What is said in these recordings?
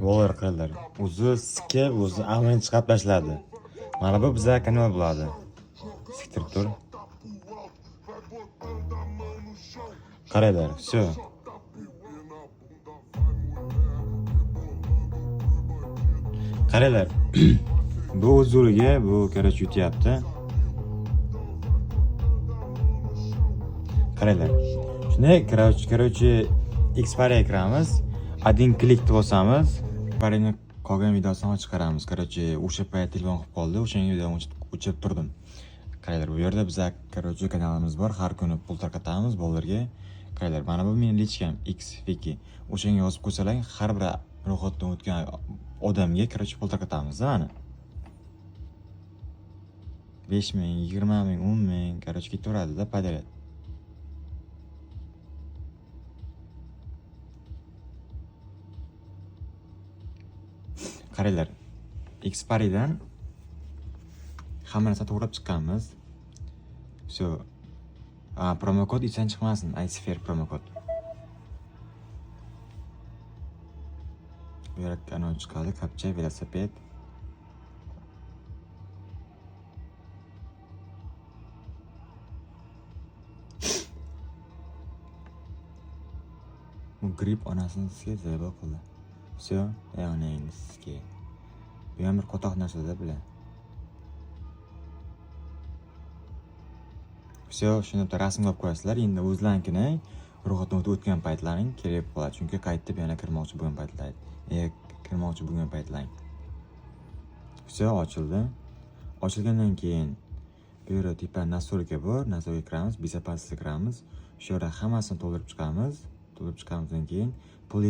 Volar qildilar. O'zi sikib, o'zi amini chiqarib tashladi. Mana bu bizlar kanal bo'ladi. Siktirib tur. Qaranglar, shu. Qaranglar. Bu o'zuriga, bu короче yutyapti. Qaranglar. Shuni короче Xpare'ga kiramiz. Один klik bosamiz. Xpare'ning qolgan videosini chiqaramiz. Короче, o'sha payt telefon qilib qoldi. O'sha videoni o'chirib turdim. Qaranglar, bu yerda bizlar короче kanalimiz bor. Har kuni pul tarqatamiz bolalarga. Qaranglar, mana bu mening lichkam Xfiki. O'shanga yozib qo'ysalar, har bir ro'yxatdan o'tgan odamga короче pul tarqatamiz, mana. 5 ming, 20 ming, 10 ming короче ketaveradi-da, подряд. Qaranglar, Xpare'dan hamma narsa to'g'rab chiqqanmiz. Shu promo kod isdan chiqmasin, iSphere promo kod. Bu yerga anons chiqadi, kapcha, velosiped. Bu grip onasini sizga zaybo qildi. Все, ya'ni bu ham bir qotoq narsada bilan. Все, shuni rasmga olib qo'yasizlar. Endi o'zlaringni ro'yxatdan o'tgan paytlaring kerak bo'ladi. Chunki qaytib yana kirmoqchi bo'lgan paytlaring. Все, ochildi. Ochilgandan keyin bu yerda tipa настройка bor. Настройка kiramiz, безопасность kiramiz. Shu yerda hammasini to'ldirib chiqamiz. To'ldirib chiqqanimizdan keyin pul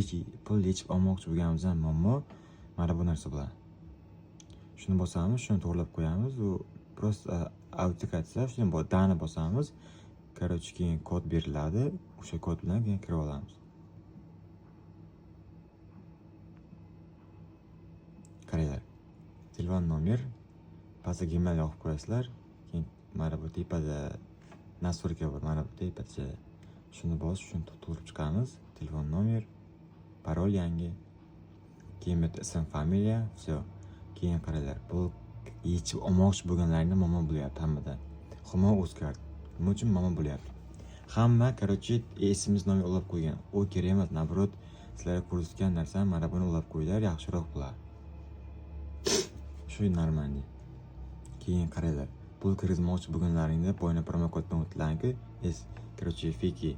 yechib olmoqchi bo'lganimizdan muammo mana bu narsa bilan. Shuni bosamiz, shuni to'g'rilab qo'yamiz. U просто autentikatsiya, shuni dani bosamiz. Короче, keyin kod beriladi. O'sha kod bilan keyin kirib olamiz. Qaranglar. Telefon nomer, pastga gmail yozib qo'yasizlar. Keyin mana bu tepada настройка bor, mana bu tepacha. Shuni bosib, shuni to'g'rilab chiqamiz. Telefon nomer, parol yangi. Keyin bitta ism, familiya, все. Keyin qaranglar, bu yechib olmoqchi bo'lganlaringda muammo bo'lyapti hammada. Hamma o'zgardi. Nima uchun muammo bo'lyapti? Hamma, короче, esimiz nomi olib qo'ygan. U kerak emas, nabrot, sizlarga ko'rsatgan narsa mana buni olib qo'yinglar, yaxshiroq bo'ladi. Shu normalniy. Keyin qaranglar, pul kirgizmoqchi bo'lganlaringda boyna promo koddan o'tlanki, короче, Fiki,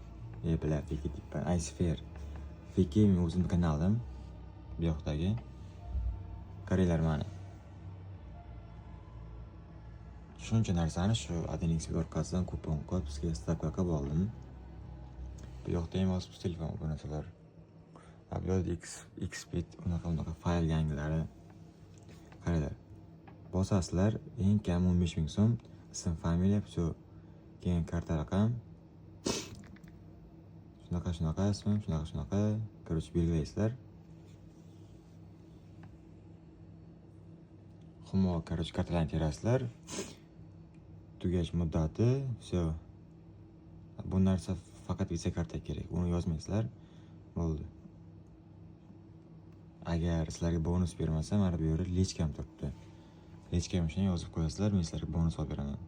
Fiki tipa iSphere. Fiki men o'zimning kanalim bu yoqdagi. Qaranglar mana. Shuncha narsani shu Adinix orqasidan kupon kod bizga stavka qilib oldim. Bu yoqda ham o'z telefon bu narsalar. Upload Xpit unaqa fayl yangilari. Qaranglar. Bosasizlar, eng kam 15 ming so'm, ism, familiya, shu keyin karta raqam. Shunaqa ism, shunaqa, короче, belgilaysizlar. Xumo, короче, kartalarni terasizlar. Tugash muddati, все. Bu narsa faqat Visa karta kerak. Uni yozmaysizlar. Bo'ldi. Agar sizlarga bonus bermasa, mana bu yerda lichkam turibdi. Lichkam shuni yozib qo'yasizlar, men sizlarga bonus olib beraman.